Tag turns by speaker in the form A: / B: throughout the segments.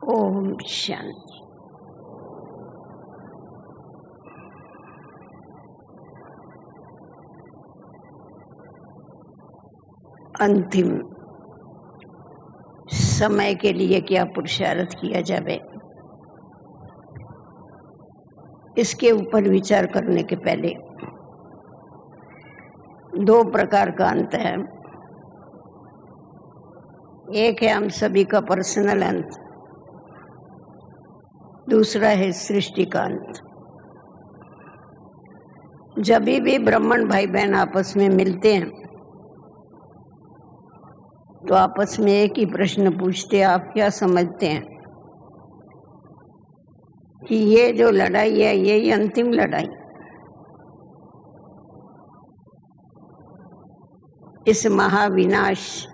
A: ओम शांति। अंतिम समय के लिए क्या पुरुषार्थ किया जाए, इसके ऊपर विचार करने के पहले दो प्रकार का अंत है। एक है हम सभी का पर्सनल अंत, दूसरा है सृष्टि का अंत। जब भी ब्राह्मण भाई बहन आपस में मिलते हैं तो आपस में एक ही प्रश्न पूछते हैं, आप क्या समझते हैं कि ये जो लड़ाई है यही अंतिम लड़ाई, इस महाविनाश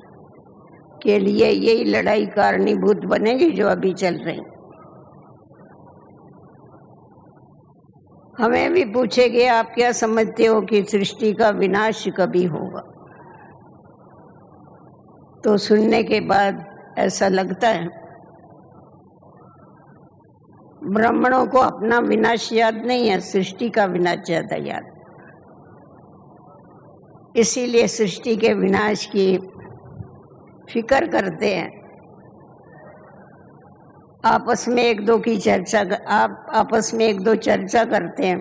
A: के लिए यही लड़ाई कारणीभूत बनेगी जो अभी चल रही। हमें भी पूछेंगे आप क्या समझते हो कि सृष्टि का विनाश कभी होगा। तो सुनने के बाद ऐसा लगता है ब्राह्मणों को अपना विनाश याद नहीं है, सृष्टि का विनाश ज्यादा याद। इसीलिए सृष्टि के विनाश की फिक्र करते हैं। आपस में एक दो चर्चा करते हैं,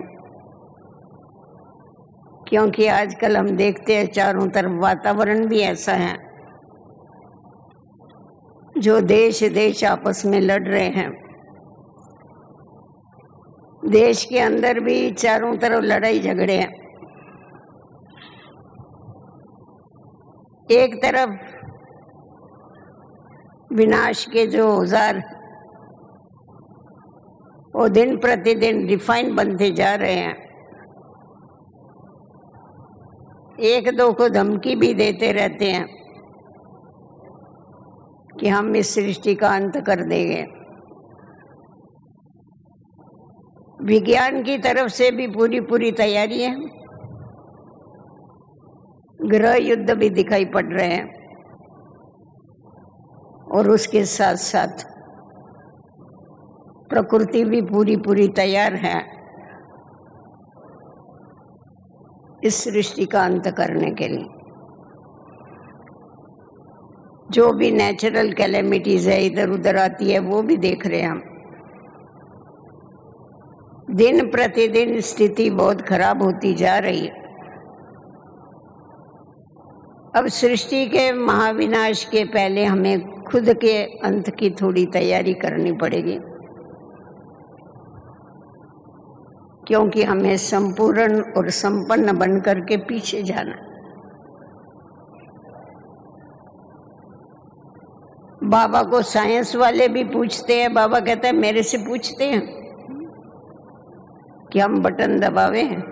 A: क्योंकि आजकल हम देखते हैं चारों तरफ वातावरण भी ऐसा है जो देश आपस में लड़ रहे हैं। देश के अंदर भी चारों तरफ लड़ाई झगड़े हैं। एक तरफ विनाश के जो औजार वो दिन प्रतिदिन रिफाइन बनते जा रहे हैं, एक दो को धमकी भी देते रहते हैं कि हम इस सृष्टि का अंत कर देंगे। विज्ञान की तरफ से भी पूरी तैयारी है। ग्रह युद्ध भी दिखाई पड़ रहे हैं और उसके साथ साथ प्रकृति भी पूरी तैयार है इस सृष्टि का अंत करने के लिए। जो भी नेचुरल कैलेमिटीज है इधर उधर आती है वो भी देख रहे हैं हम। दिन प्रतिदिन स्थिति बहुत खराब होती जा रही है। अब सृष्टि के महाविनाश के पहले हमें खुद के अंत की थोड़ी तैयारी करनी पड़ेगी, क्योंकि हमें संपूर्ण और संपन्न बनकर के पीछे जाना। बाबा को साइंस वाले भी पूछते हैं, बाबा कहता है मेरे से पूछते हैं कि हम बटन दबावे हैं।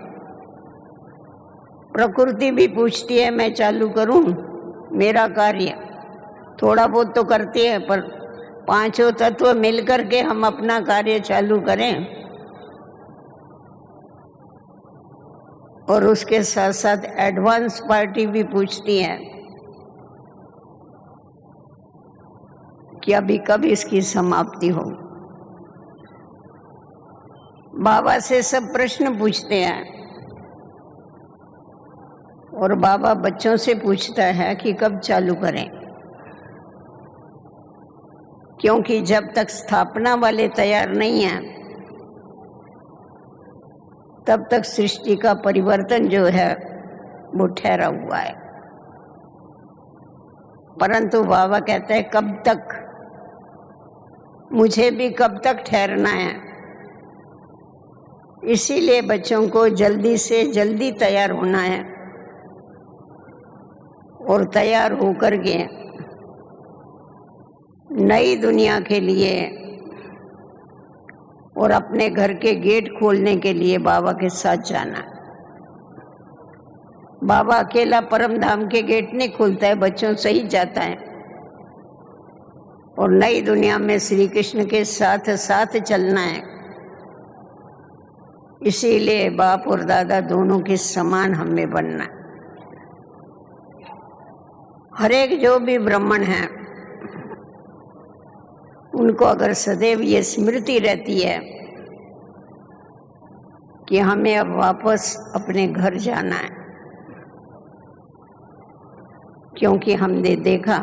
A: प्रकृति भी पूछती है मैं चालू करूं मेरा कार्य। थोड़ा बहुत तो करती है, पर पांचों तत्व मिलकर के हम अपना कार्य चालू करें। और उसके साथ साथ एडवांस पार्टी भी पूछती है कि अभी कब इसकी समाप्ति हो। बाबा से सब प्रश्न पूछते हैं और बाबा बच्चों से पूछता है कि कब चालू करें, क्योंकि जब तक स्थापना वाले तैयार नहीं हैं तब तक सृष्टि का परिवर्तन जो है वो ठहरा हुआ है। परंतु बाबा कहते हैं कब तक, मुझे भी कब तक ठहरना है। इसीलिए बच्चों को जल्दी से जल्दी तैयार होना है और तैयार होकर के नई दुनिया के लिए और अपने घर के गेट खोलने के लिए बाबा के साथ जाना। बाबा अकेला परम धाम के गेट नहीं खोलता है, बच्चों सहित जाता है और नई दुनिया में श्री कृष्ण के साथ साथ चलना है। इसीलिए बाप और दादा दोनों के समान हमें बनना। हर एक जो भी ब्राह्मण है उनको अगर सदैव ये स्मृति रहती है कि हमें अब वापस अपने घर जाना है, क्योंकि हमने देखा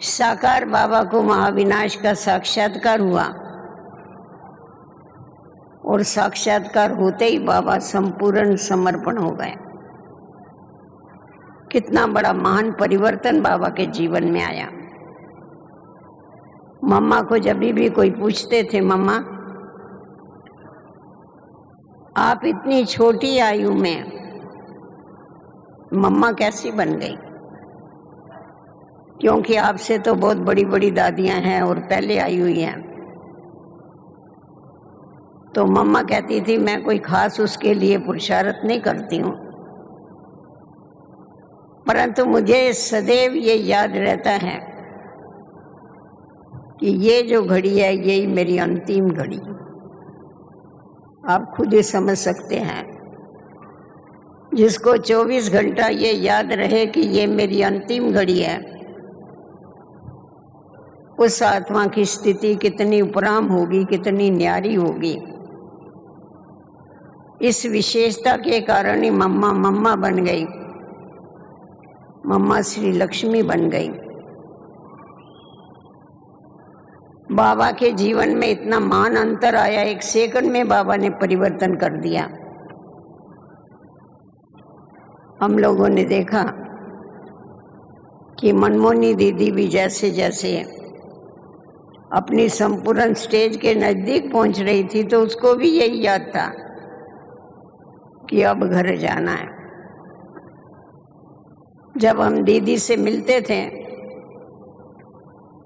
A: साकार बाबा को महाविनाश का साक्षात्कार हुआ और साक्षात्कार होते ही बाबा संपूर्ण समर्पण हो गए। कितना बड़ा महान परिवर्तन बाबा के जीवन में आया। मम्मा को जब भी कोई पूछते थे, मम्मा आप इतनी छोटी आयु में मम्मा कैसी बन गई, क्योंकि आपसे तो बहुत बड़ी बड़ी दादियां हैं और पहले आई हुई हैं। तो मम्मा कहती थी मैं कोई खास उसके लिए पुरुषार्थ नहीं करती हूँ, परंतु मुझे सदैव ये याद रहता है कि ये जो घड़ी है यही मेरी अंतिम घड़ी। आप खुद ही समझ सकते हैं, जिसको 24 घंटा ये याद रहे कि ये मेरी अंतिम घड़ी है, उस आत्मा की स्थिति कितनी उपराम होगी, कितनी न्यारी होगी। इस विशेषता के कारण ही मम्मा मम्मा बन गई, मम्मा श्री लक्ष्मी बन गई। बाबा के जीवन में इतना महान अंतर आया, 1 सेकंड में बाबा ने परिवर्तन कर दिया। हम लोगों ने देखा कि मनमोहनी दीदी भी जैसे जैसे अपनी संपूर्ण स्टेज के नजदीक पहुंच रही थी, तो उसको भी यही याद था कि अब घर जाना है। जब हम दीदी से मिलते थे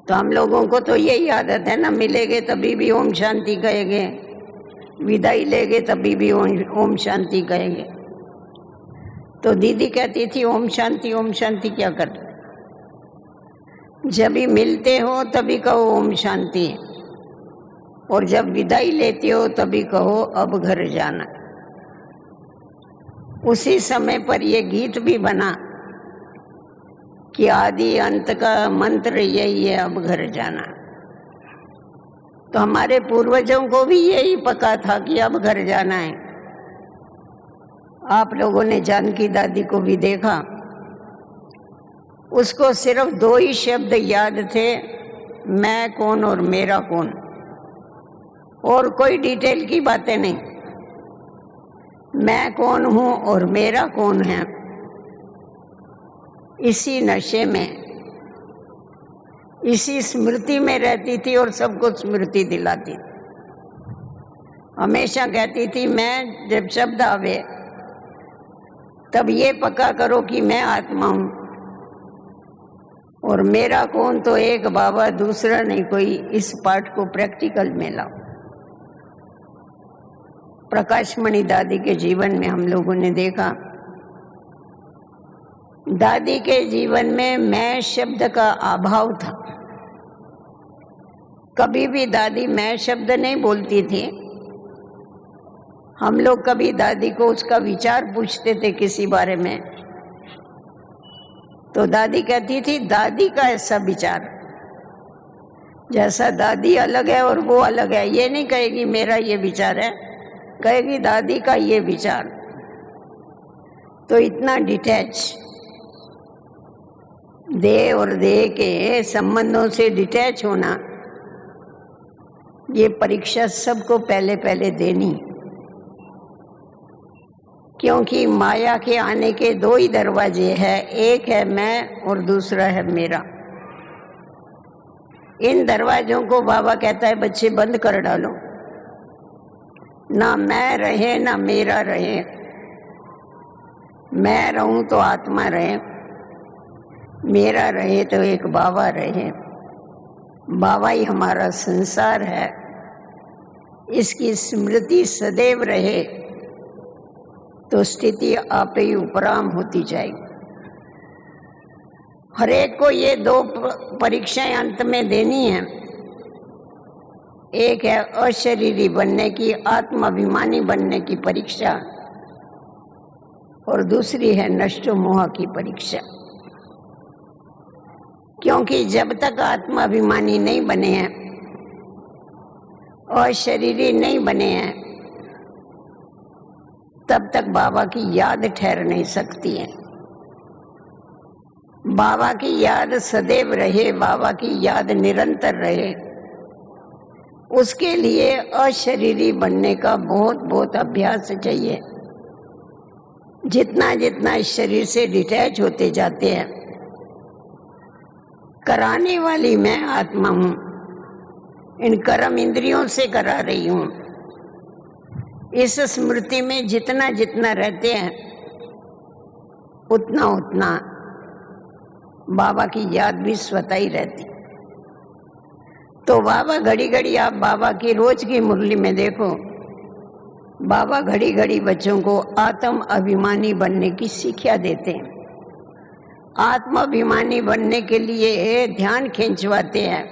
A: तो हम लोगों को तो यही आदत है ना, मिलेंगे तभी भी ओम शांति कहेंगे, विदाई लेंगे तभी भी ओम शांति कहेंगे। तो दीदी कहती थी ओम शांति क्या कर, जब भी मिलते हो तभी कहो ओम शांति, और जब विदाई लेते हो तभी कहो अब घर जाना। उसी समय पर ये गीत भी बना कि आदि अंत का मंत्र यही है, अब घर जाना। तो हमारे पूर्वजों को भी यही पता था कि अब घर जाना है। आप लोगों ने जानकी दादी को भी देखा, उसको सिर्फ 2 ही शब्द याद थे, मैं कौन और मेरा कौन, और कोई डिटेल की बातें नहीं। मैं कौन हूं और मेरा कौन है, इसी नशे में, इसी स्मृति में रहती थी और सबको स्मृति दिलाती। हमेशा कहती थी मैं जब शब्द आवे तब ये पक्का करो कि मैं आत्मा हूं और मेरा कौन तो एक बाबा, दूसरा नहीं कोई। इस पाठ को प्रैक्टिकल में लाओ। प्रकाशमणि दादी के जीवन में हम लोगों ने देखा, दादी के जीवन में मैं शब्द का अभाव था। कभी भी दादी मैं शब्द नहीं बोलती थी। हम लोग कभी दादी को उसका विचार पूछते थे किसी बारे में, तो दादी कहती थी दादी का ऐसा विचार, जैसा दादी अलग है और वो अलग है, ये नहीं कहेगी मेरा ये विचार है, कहेगी दादी का ये विचार। तो इतना डिटैच, देह और देह के संबंधों से डिटैच होना, ये परीक्षा सबको पहले पहले देनी, क्योंकि माया के आने के 2 ही दरवाजे हैं, एक है मैं और दूसरा है मेरा। इन दरवाजों को बाबा कहता है बच्चे बंद कर डालो, ना मैं रहे ना मेरा रहे। मैं रहूं तो आत्मा रहे, मेरा रहे तो एक बाबा रहे। बाबा ही हमारा संसार है, इसकी स्मृति सदैव रहे तो स्थिति आप ही उपराम होती जाएगी। हर एक को ये 2 परीक्षाएं अंत में देनी है। एक है अशरीरी बनने की, आत्माभिमानी बनने की परीक्षा, और दूसरी है नष्ट मोह की परीक्षा। क्योंकि जब तक आत्माभिमानी नहीं बने हैं और शरीरी नहीं बने हैं, तब तक बाबा की याद ठहर नहीं सकती है। बाबा की याद सदैव रहे, बाबा की याद निरंतर रहे, उसके लिए अशरीरी बनने का बहुत बहुत अभ्यास चाहिए। जितना जितना इस शरीर से डिटैच होते जाते हैं, कराने वाली मैं आत्मा हूँ, इन कर्म इंद्रियों से करा रही हूँ। इस स्मृति में जितना जितना रहते हैं, उतना उतना बाबा की याद भी स्वतः ही रहती। तो बाबा घड़ी घड़ी, आप बाबा की रोज की मुरली में देखो, बाबा घड़ी घड़ी बच्चों को आत्म अभिमानी बनने की शिक्षा देते हैं। आत्माभिमानी बनने के लिए ध्यान खींचवाते हैं,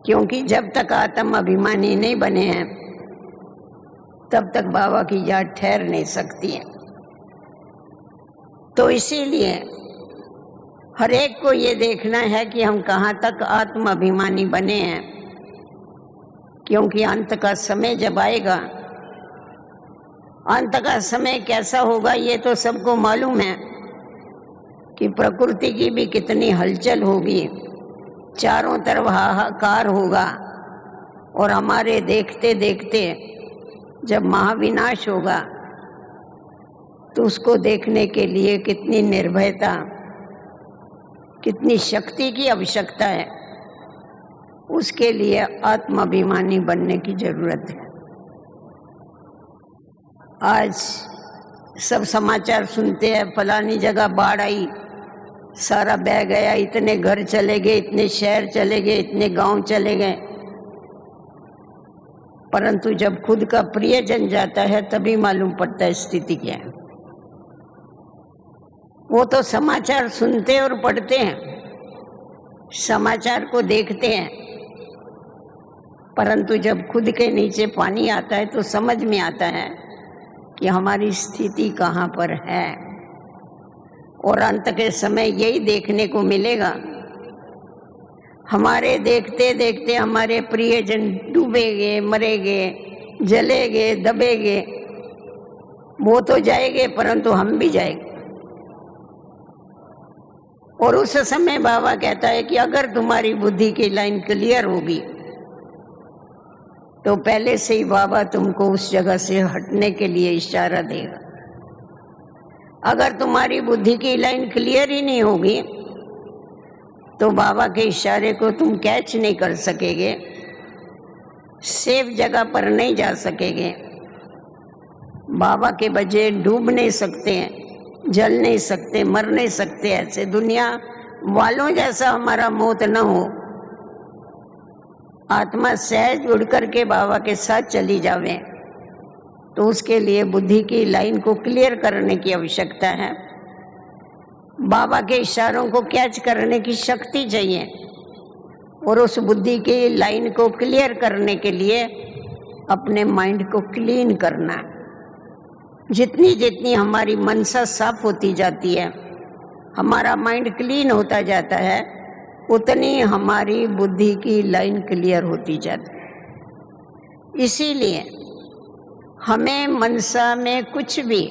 A: क्योंकि जब तक आत्म अभिमानी नहीं बने हैं, तब तक बाबा की याद ठहर नहीं सकती है। तो इसीलिए हर एक को ये देखना है कि हम कहाँ तक आत्म अभिमानी बने हैं, क्योंकि अंत का समय जब आएगा, अंत का समय कैसा होगा ये तो सबको मालूम है कि प्रकृति की भी कितनी हलचल होगी, चारों तरफ हाहाकार होगा, और हमारे देखते देखते जब महाविनाश होगा तो उसको देखने के लिए कितनी निर्भयता, कितनी शक्ति की आवश्यकता है। उसके लिए आत्माभिमानी बनने की जरूरत है। आज सब समाचार सुनते हैं, फलानी जगह बाढ़ आई, सारा बह गया, इतने घर चले गए, इतने शहर चले गए, इतने गांव चले गए। परंतु जब खुद का प्रियजन जाता है तभी मालूम पड़ता है स्थिति क्या है। वो तो समाचार सुनते और पढ़ते हैं, समाचार को देखते हैं, परंतु जब खुद के नीचे पानी आता है तो समझ में आता है कि हमारी स्थिति कहाँ पर है। और अंत के समय यही देखने को मिलेगा, हमारे देखते देखते हमारे प्रियजन डूबेगे, मरेगे, जलेगे, दबेगे। वो तो जाएंगे, परंतु हम भी जाएंगे। और उस समय बाबा कहता है कि अगर तुम्हारी बुद्धि की लाइन क्लियर होगी तो पहले से ही बाबा तुमको उस जगह से हटने के लिए इशारा देगा। अगर तुम्हारी बुद्धि की लाइन क्लियर ही नहीं होगी तो बाबा के इशारे को तुम कैच नहीं कर सकेंगे, सेफ जगह पर नहीं जा सकेंगे। बाबा के बजाय डूब नहीं सकते हैं, जल नहीं सकते, मर नहीं सकते। ऐसे दुनिया वालों जैसा हमारा मौत न हो, आत्मा सहज उड़ करके बाबा के साथ चली जावे, तो उसके लिए बुद्धि की लाइन को क्लियर करने की आवश्यकता है। बाबा के इशारों को कैच करने की शक्ति चाहिए, और उस बुद्धि की लाइन को क्लियर करने के लिए अपने माइंड को क्लीन करना है। जितनी जितनी हमारी मनसा साफ होती जाती है, हमारा माइंड क्लीन होता जाता है, उतनी हमारी बुद्धि की लाइन क्लियर होती जाती है। इसीलिए हमें मनसा में कुछ भी,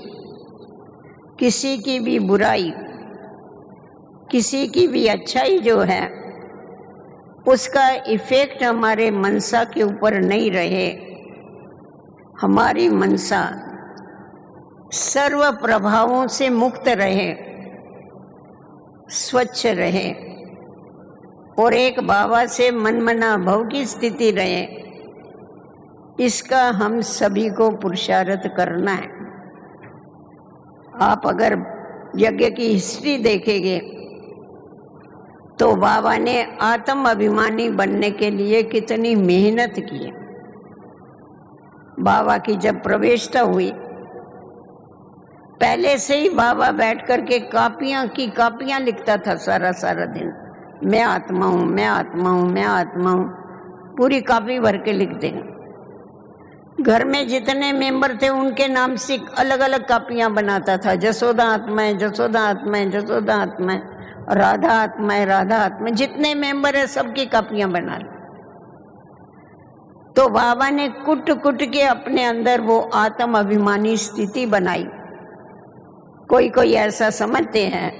A: किसी की भी बुराई, किसी की भी अच्छाई जो है, उसका इफेक्ट हमारे मनसा के ऊपर नहीं रहे। हमारी मनसा सर्व प्रभावों से मुक्त रहे, स्वच्छ रहे, और एक बाबा से मनमना भव की स्थिति रहे। इसका हम सभी को पुरुषार्थ करना है। आप अगर यज्ञ की हिस्ट्री देखेंगे तो बाबा ने आत्म अभिमानी बनने के लिए कितनी मेहनत की। बाबा की जब प्रवेशता हुई, पहले से ही बाबा बैठ करके कापियां की कापियां लिखता था सारा सारा दिन। मैं आत्मा हूँ, मैं आत्मा हूँ, मैं आत्मा हूँ, पूरी कापी भर के लिख देंगे। घर में जितने मेंबर थे उनके नाम से अलग अलग कापियां बनाता था। जसोदा आत्मा है, जसोदा आत्मा है, जसोदा आत्मा है। राधा आत्मा है, राधा आत्मा, जितने मेंबर है सबकी कापियां बना ली। तो बाबा ने कुट कुट के अपने अंदर वो आत्म अभिमानी स्थिति बनाई। कोई ऐसा समझते हैं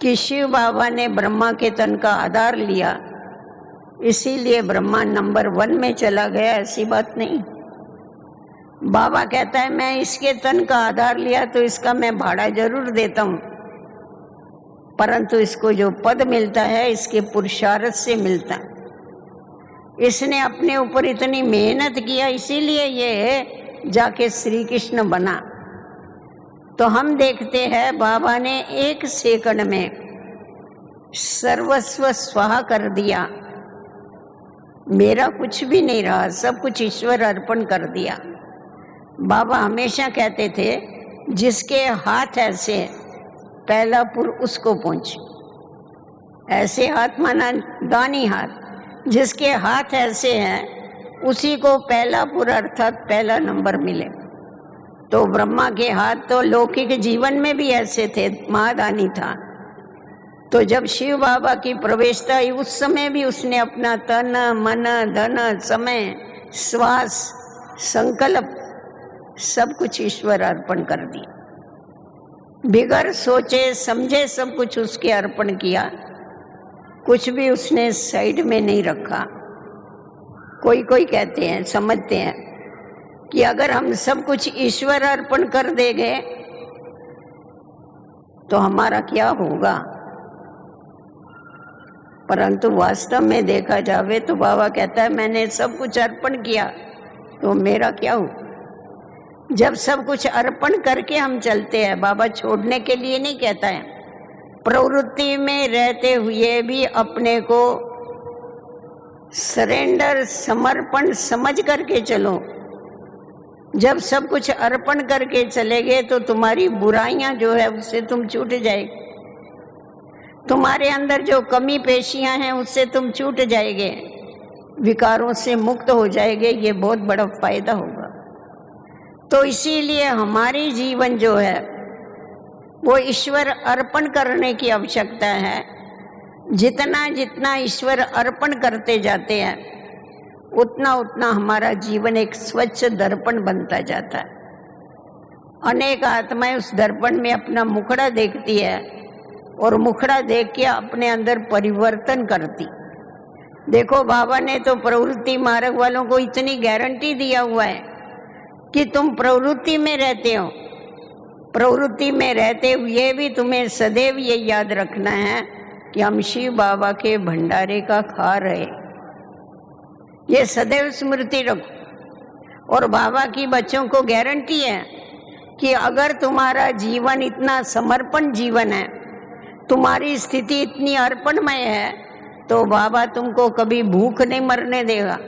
A: कि शिव बाबा ने ब्रह्मा के तन का आधार लिया, इसीलिए ब्रह्मा नंबर 1 में चला गया। ऐसी बात नहीं। बाबा कहता है मैं इसके तन का आधार लिया तो इसका मैं भाड़ा जरूर देता हूं, परंतु इसको जो पद मिलता है इसके पुरुषार्थ से मिलता है। इसने अपने ऊपर इतनी मेहनत किया, इसीलिए ये जाके श्री कृष्ण बना। तो हम देखते हैं बाबा ने 1 सेकंड में सर्वस्व स्वाहा कर दिया। मेरा कुछ भी नहीं रहा, सब कुछ ईश्वर अर्पण कर दिया। बाबा हमेशा कहते थे जिसके हाथ ऐसे पहला पुर उसको पहुंचे। ऐसे हाथ माना दानी हाथ, जिसके हाथ ऐसे हैं उसी को पहला पुर अर्थात पहला नंबर मिले। तो ब्रह्मा के हाथ तो लौकिक जीवन में भी ऐसे थे, महादानी था। तो जब शिव बाबा की प्रवेशता आई उस समय भी उसने अपना तन मन धन समय श्वास संकल्प सब कुछ ईश्वर अर्पण कर दिया। बिगर सोचे समझे सब कुछ उसके अर्पण किया, कुछ भी उसने साइड में नहीं रखा। कोई कहते हैं, समझते हैं कि अगर हम सब कुछ ईश्वर अर्पण कर देंगे तो हमारा क्या होगा, परंतु वास्तव में देखा जावे तो बाबा कहता है मैंने सब कुछ अर्पण किया तो मेरा क्या हो। जब सब कुछ अर्पण करके हम चलते हैं, बाबा छोड़ने के लिए नहीं कहता है। प्रवृत्ति में रहते हुए भी अपने को सरेंडर समर्पण समझ करके चलो। जब सब कुछ अर्पण करके चलेगे तो तुम्हारी बुराइयां जो है उससे तुम छूट जाएगी, तुम्हारे अंदर जो कमी पेशियां हैं उससे तुम छूट जाएंगे, विकारों से मुक्त हो जाएंगे। ये बहुत बड़ा फायदा होगा। तो इसीलिए हमारी जीवन जो है वो ईश्वर अर्पण करने की आवश्यकता है। जितना जितना ईश्वर अर्पण करते जाते हैं उतना उतना हमारा जीवन एक स्वच्छ दर्पण बनता जाता है। अनेक आत्माएं उस दर्पण में अपना मुखड़ा देखती है और मुखड़ा देख के अपने अंदर परिवर्तन करती। देखो बाबा ने तो प्रवृत्ति मार्ग वालों को इतनी गारंटी दिया हुआ है कि तुम प्रवृत्ति में रहते हो, प्रवृत्ति में रहते हुए भी तुम्हें सदैव ये याद रखना है कि हम शिव बाबा के भंडारे का खा रहे, ये सदैव स्मृति रखो। और बाबा की बच्चों को गारंटी है कि अगर तुम्हारा जीवन इतना समर्पण जीवन है, तुम्हारी स्थिति इतनी अर्पणमय है, तो बाबा तुमको कभी भूख नहीं मरने देगा।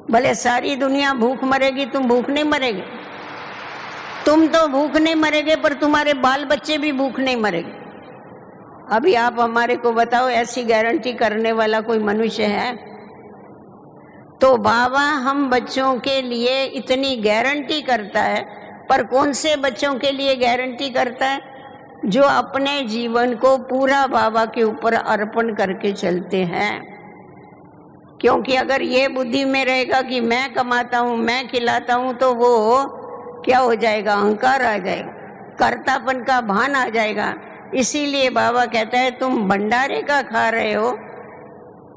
A: भले सारी दुनिया भूख मरेगी, तुम भूख नहीं मरेगे। तुम तो भूख नहीं मरेगे पर तुम्हारे बाल बच्चे भी भूख नहीं मरेंगे। अभी आप हमारे को बताओ ऐसी गारंटी करने वाला कोई मनुष्य है? तो बाबा हम बच्चों के लिए इतनी गारंटी करता है, पर कौन से बच्चों के लिए गारंटी करता है? जो अपने जीवन को पूरा बाबा के ऊपर अर्पण करके चलते हैं। क्योंकि अगर ये बुद्धि में रहेगा कि मैं कमाता हूँ, मैं खिलाता हूँ, तो वो क्या हो जाएगा? अहंकार आ जाएगा, कर्तापन का भान आ जाएगा। इसीलिए बाबा कहता है तुम भंडारे का खा रहे हो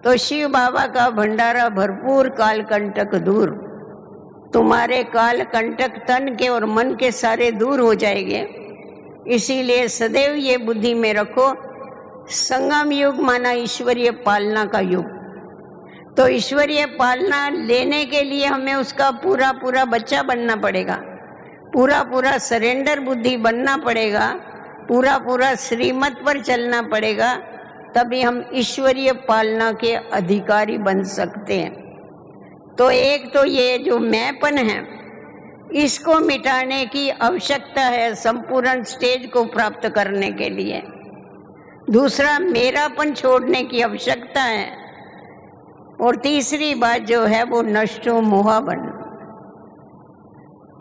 A: तो शिव बाबा का भंडारा भरपूर, काल कंटक दूर। तुम्हारे काल कंटक तन के और मन के सारे दूर हो जाएंगे। इसीलिए सदैव ये बुद्धि में रखो, संगम युग माना ईश्वरीय पालना का युग। तो ईश्वरीय पालना लेने के लिए हमें उसका पूरा पूरा बच्चा बनना पड़ेगा, पूरा पूरा सरेंडर बुद्धि बनना पड़ेगा, पूरा पूरा श्रीमत पर चलना पड़ेगा, तभी हम ईश्वरीय पालना के अधिकारी बन सकते हैं। तो एक तो ये जो मैंपन है इसको मिटाने की आवश्यकता है संपूर्ण स्टेज को प्राप्त करने के लिए। दूसरा मेरापन छोड़ने की आवश्यकता है। और तीसरी बात जो है वो नष्टो मोहा बनना।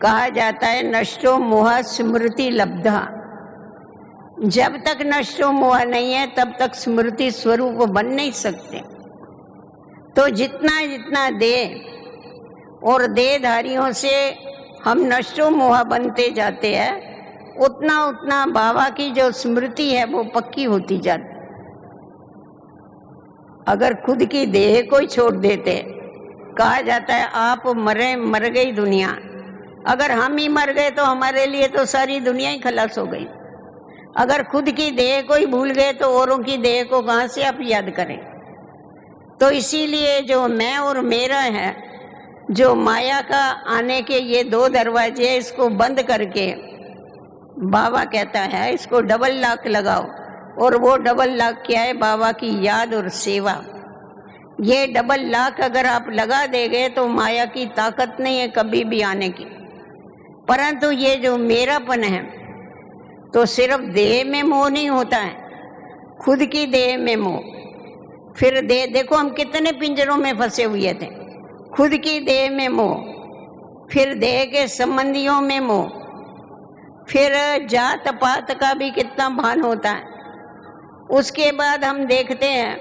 A: कहा जाता है नष्टो मोहा स्मृति लब्धा। जब तक नष्टो मोह नहीं है तब तक स्मृति स्वरूप बन नहीं सकते। तो जितना जितना देह और देहधारियों से हम नष्टो मोह बनते जाते हैं, उतना उतना बाबा की जो स्मृति है वो पक्की होती जाती। अगर खुद की देह को ही छोड़ देते, कहा जाता है आप मरे मर गई दुनिया, अगर हम ही मर गए तो हमारे लिए तो सारी दुनिया ही खलास हो गई। अगर खुद की देह को ही भूल गए तो औरों की देह को कहाँ से आप याद करें। तो इसीलिए जो मैं और मेरा है, जो माया का आने के ये दो दरवाजे, इसको बंद करके बाबा कहता है इसको डबल लॉक लगाओ। और वो डबल लॉक क्या है? बाबा की याद और सेवा। ये डबल लॉक अगर आप लगा देंगे तो माया की ताकत नहीं है कभी भी आने की। परंतु ये जो मेरापन है, तो सिर्फ देह में मोह नहीं होता है, खुद की देह में मोह। फिर देह, देखो हम कितने पिंजरों में फंसे हुए थे। खुद की देह में मोह, फिर देह के संबंधियों में मोह, फिर जात पात का भी कितना भान होता है। उसके बाद हम देखते हैं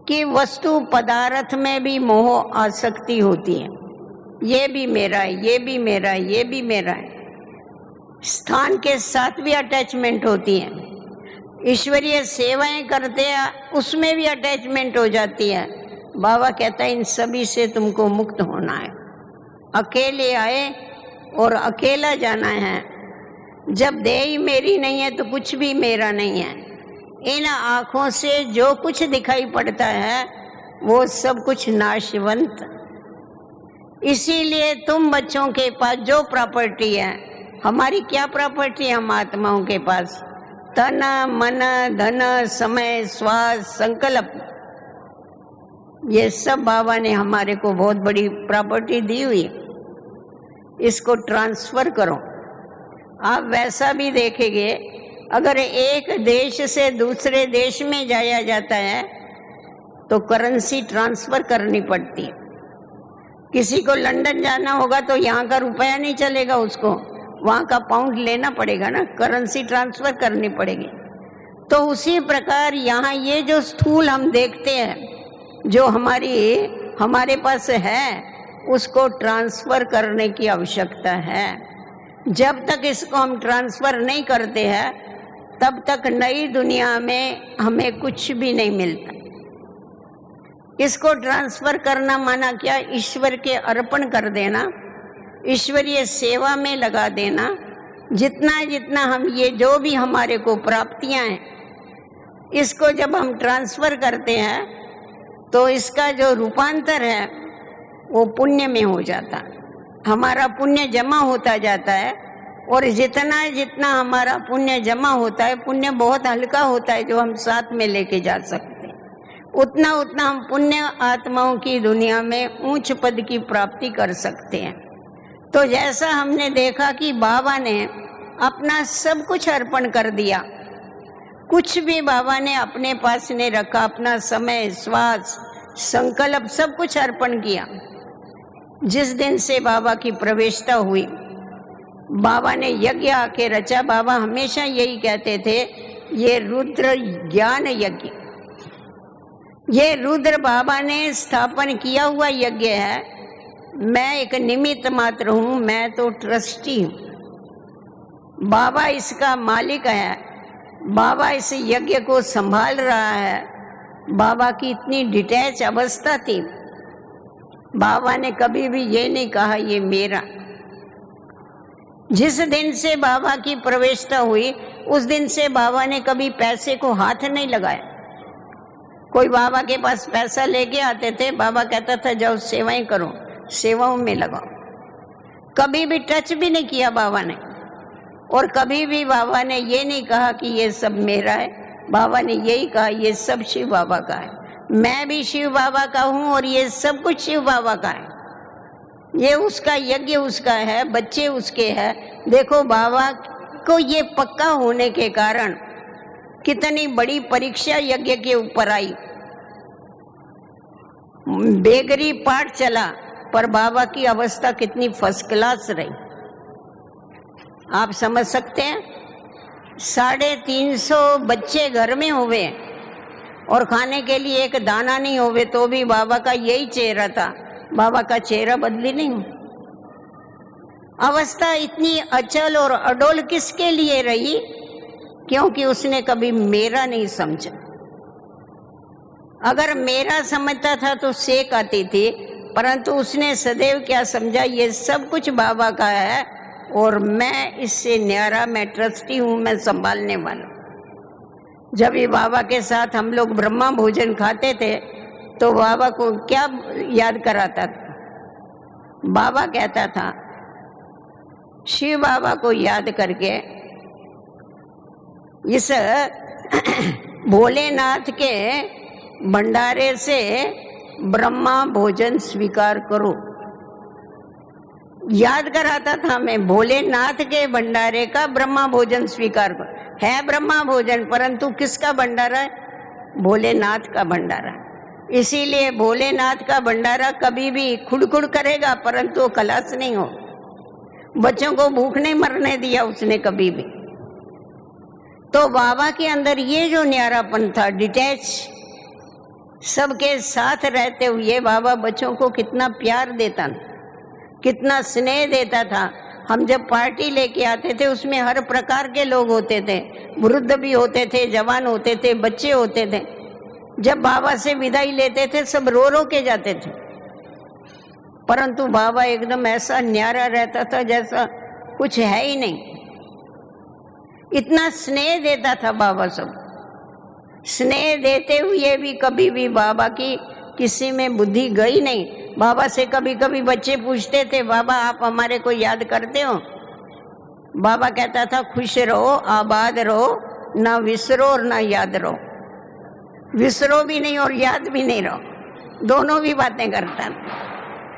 A: कि वस्तु पदार्थ में भी मोह आसक्ति होती है। ये भी मेरा है, ये भी मेरा है, ये भी मेरा है। स्थान के साथ भी अटैचमेंट होती है। ईश्वरीय सेवाएं करते हैं, उसमें भी अटैचमेंट हो जाती है। बाबा कहता है इन सभी से तुमको मुक्त होना है। अकेले आए और अकेला जाना है। जब देह ही मेरी नहीं है तो कुछ भी मेरा नहीं है। इन आँखों से जो कुछ दिखाई पड़ता है वो सब कुछ नाशवंत। इसीलिए तुम बच्चों के पास जो प्रॉपर्टी है, हमारी क्या प्रॉपर्टी है? हम आत्माओं के पास तन मन धन समय श्वास संकल्प, ये सब बाबा ने हमारे को बहुत बड़ी प्रॉपर्टी दी हुई। इसको ट्रांसफर करो। आप वैसा भी देखेंगे, अगर एक देश से दूसरे देश में जाया जाता है तो करेंसी ट्रांसफर करनी पड़ती है। किसी को लंदन जाना होगा तो यहाँ का रुपया नहीं चलेगा, उसको वहाँ का पाउंड लेना पड़ेगा ना, करेंसी ट्रांसफर करनी पड़ेगी। तो उसी प्रकार यहाँ ये जो स्थूल हम देखते हैं, जो हमारे पास है, उसको ट्रांसफर करने की आवश्यकता है। जब तक इसको हम ट्रांसफर नहीं करते हैं तब तक नई दुनिया में हमें कुछ भी नहीं मिलता। इसको ट्रांसफर करना माना क्या? ईश्वर के अर्पण कर देना, ईश्वरीय सेवा में लगा देना। जितना जितना हम ये जो भी हमारे को प्राप्तियां हैं, इसको जब हम ट्रांसफर करते हैं तो इसका जो रूपांतर है वो पुण्य में हो जाता। हमारा पुण्य जमा होता जाता है और जितना जितना हमारा पुण्य जमा होता है, पुण्य बहुत हल्का होता है जो हम साथ में लेके जा सकते हैं, उतना उतना हम पुण्य आत्माओं की दुनिया में ऊंच पद की प्राप्ति कर सकते हैं। तो जैसा हमने देखा कि बाबा ने अपना सब कुछ अर्पण कर दिया, कुछ भी बाबा ने अपने पास नहीं रखा, अपना समय श्वास संकल्प सब कुछ अर्पण किया। जिस दिन से बाबा की प्रवेशता हुई, बाबा ने यज्ञ आके रचा। बाबा हमेशा यही कहते थे, ये रुद्र ज्ञान यज्ञ, ये रुद्र बाबा ने स्थापन किया हुआ यज्ञ है। मैं एक निमित्त मात्र हूँ, मैं तो ट्रस्टी हूँ। बाबा इसका मालिक है, बाबा इस यज्ञ को संभाल रहा है। बाबा की इतनी डिटैच अवस्था थी, बाबा ने कभी भी ये नहीं कहा ये मेरा। जिस दिन से बाबा की प्रवेशता हुई, उस दिन से बाबा ने कभी पैसे को हाथ नहीं लगाया। कोई बाबा के पास पैसा लेके आते थे, बाबा कहता था जाओ सेवाएं करो, सेवाओं में लगाओ। कभी भी टच भी नहीं किया बाबा ने। और कभी भी बाबा ने ये नहीं कहा कि ये सब मेरा है। बाबा ने यही कहा ये सब शिव बाबा का है, मैं भी शिव बाबा का हूँ और ये सब कुछ शिव बाबा का है। ये उसका यज्ञ उसका है, बच्चे उसके हैं। देखो बाबा को ये पक्का होने के कारण कितनी बड़ी परीक्षा यज्ञ के ऊपर आई। बेगरी पाठ चला पर बाबा की अवस्था कितनी फर्स्ट क्लास रही, आप समझ सकते हैं। 350 बच्चे घर में हुए और खाने के लिए एक दाना नहीं होवे तो भी बाबा का यही चेहरा था। बाबा का चेहरा बदली नहीं। अवस्था इतनी अचल और अडोल किसके लिए रही? क्योंकि उसने कभी मेरा नहीं समझा। अगर मेरा समझता था तो सेक आती थी, परंतु उसने सदैव क्या समझा, ये सब कुछ बाबा का है और मैं इससे न्यारा, मैं ट्रस्टी हूं, मैं संभालने वाला। जब ये बाबा के साथ हम लोग ब्रह्मा भोजन खाते थे तो बाबा को क्या याद कराता था? बाबा कहता था, शिव बाबा को याद करके इस भोलेनाथ के भंडारे से ब्रह्मा भोजन स्वीकार करो। याद कराता था मैं, भोलेनाथ के भंडारे का ब्रह्मा भोजन स्वीकार करो। है ब्रह्मा भोजन, परंतु किसका भंडारा है? भोलेनाथ का भंडारा। इसीलिए भोलेनाथ का भंडारा कभी भी खुड़खुड़ करेगा, परंतु खलास नहीं हो। बच्चों को भूख नहीं मरने दिया उसने कभी भी। तो बाबा के अंदर ये जो न्यारापन था, डिटैच, सबके साथ रहते हुए बाबा बच्चों को कितना प्यार देता था, कितना स्नेह देता था। हम जब पार्टी लेके आते थे उसमें हर प्रकार के लोग होते थे, वृद्ध भी होते थे, जवान होते थे, बच्चे होते थे। जब बाबा से विदाई लेते थे सब रो रो के जाते थे, परंतु बाबा एकदम ऐसा न्यारा रहता था जैसा कुछ है ही नहीं। इतना स्नेह देता था बाबा सब। स्नेह देते हुए भी कभी भी बाबा की किसी में बुद्धि गई नहीं। बाबा से कभी कभी बच्चे पूछते थे, बाबा आप हमारे को याद करते हो? बाबा कहता था, खुश रहो, आबाद रहो, ना विसरो और ना याद रहो। विसरो भी नहीं और याद भी नहीं रहो, दोनों भी बातें करता।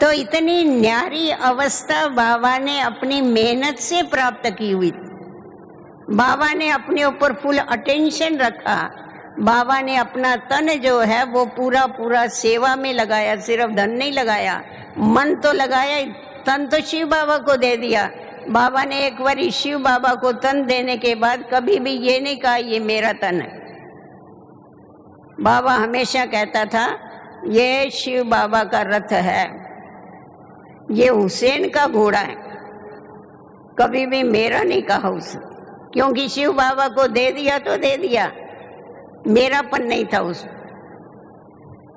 A: तो इतनी न्यारी अवस्था बाबा ने अपनी मेहनत से प्राप्त की हुई। बाबा ने अपने ऊपर फुल अटेंशन रखा। बाबा ने अपना तन जो है वो पूरा पूरा सेवा में लगाया। सिर्फ धन नहीं लगाया, मन तो लगाया, तन तो शिव बाबा को दे दिया। बाबा ने एक बार शिव बाबा को तन देने के बाद कभी भी ये नहीं कहा ये मेरा तन है। बाबा हमेशा कहता था ये शिव बाबा का रथ है, ये हुसैन का घोड़ा है। कभी भी मेरा नहीं कहा उसने, क्योंकि शिव बाबा को दे दिया तो दे दिया, मेरापन नहीं था उसमें।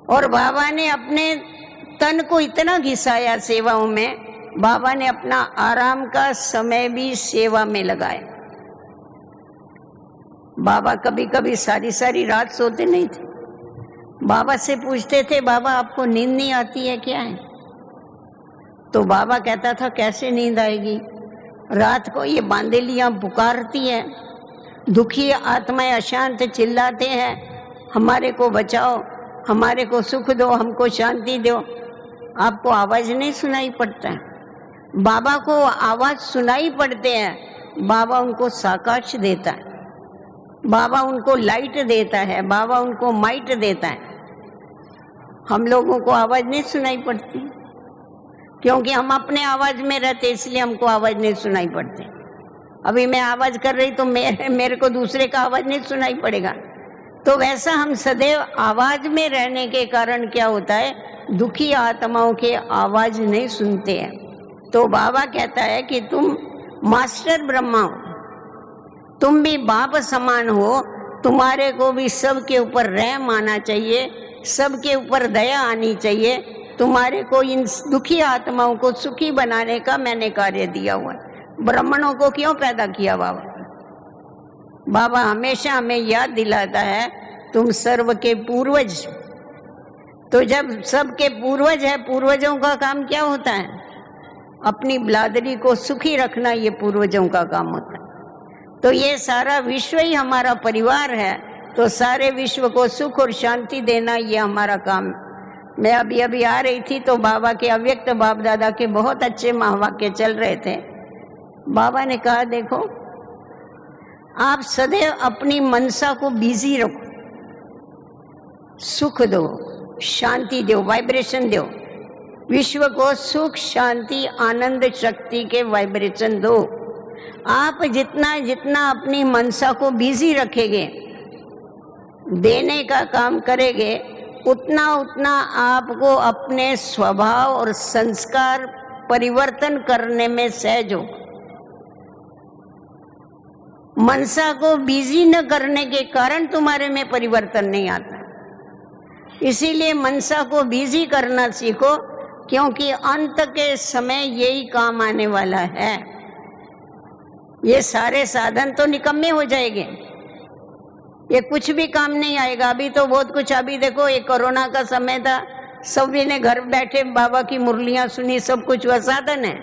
A: और बाबा ने अपने तन को इतना घिसाया सेवाओं में, बाबा ने अपना आराम का समय भी सेवा में लगाया। बाबा कभी कभी सारी सारी रात सोते नहीं थे। बाबा से पूछते थे, बाबा आपको नींद नहीं आती है क्या है? तो बाबा कहता था, कैसे नींद आएगी? रात को ये बांदेलियां पुकारती हैं, दुखी आत्माएं अशांत चिल्लाते हैं, हमारे को बचाओ, हमारे को सुख दो, हमको शांति दो। आपको आवाज नहीं सुनाई पड़ता है? बाबा को आवाज सुनाई पड़ते हैं। बाबा उनको साकाश देता है, बाबा उनको लाइट देता है, बाबा उनको माइट देता है। हम लोगों को आवाज नहीं सुनाई पड़ती क्योंकि हम अपने आवाज में रहते, इसलिए हमको आवाज नहीं सुनाई पड़ती। अभी मैं आवाज कर रही तो मेरे को दूसरे का आवाज नहीं सुनाई पड़ेगा। तो वैसा हम सदैव आवाज में रहने के कारण क्या होता है, दुखी आत्माओं के आवाज नहीं सुनते हैं। तो बाबा कहता है कि तुम मास्टर ब्रह्मा हो, तुम भी बाप समान हो, तुम्हारे को भी सबके ऊपर रहम आना चाहिए, सबके ऊपर दया आनी चाहिए। तुम्हारे को इन दुखी आत्माओं को सुखी बनाने का मैंने कार्य दिया हुआ है। ब्राह्मणों को क्यों पैदा किया बाबा? बाबा हमेशा हमें याद दिलाता है तुम सर्व के पूर्वज। तो जब सबके पूर्वज है, पूर्वजों का काम क्या होता है? अपनी बिरादरी को सुखी रखना, ये पूर्वजों का काम होता है। तो ये सारा विश्व ही हमारा परिवार है, तो सारे विश्व को सुख और शांति देना ये हमारा काम। मैं अभी अभी आ रही थी तो बाबा के अव्यक्त बाप दादा के बहुत अच्छे महावाक्य चल रहे थे। बाबा ने कहा, देखो आप सदैव अपनी मनसा को बिजी रखो, सुख दो, शांति दो, वाइब्रेशन दो, विश्व को सुख शांति आनंद शक्ति के वाइब्रेशन दो। आप जितना जितना अपनी मनसा को बिजी रखेंगे, देने का काम करेंगे, उतना उतना आपको अपने स्वभाव और संस्कार परिवर्तन करने में सहज हो। मनसा को बिजी न करने के कारण तुम्हारे में परिवर्तन नहीं आता। इसीलिए मनसा को बिजी करना सीखो, क्योंकि अंत के समय यही काम आने वाला है। ये सारे साधन तो निकम्मे हो जाएंगे, ये कुछ भी काम नहीं आएगा। अभी तो बहुत कुछ, अभी देखो ये कोरोना का समय था, सभी ने घर बैठे बाबा की मुरलियां सुनी, सब कुछ वह साधन है।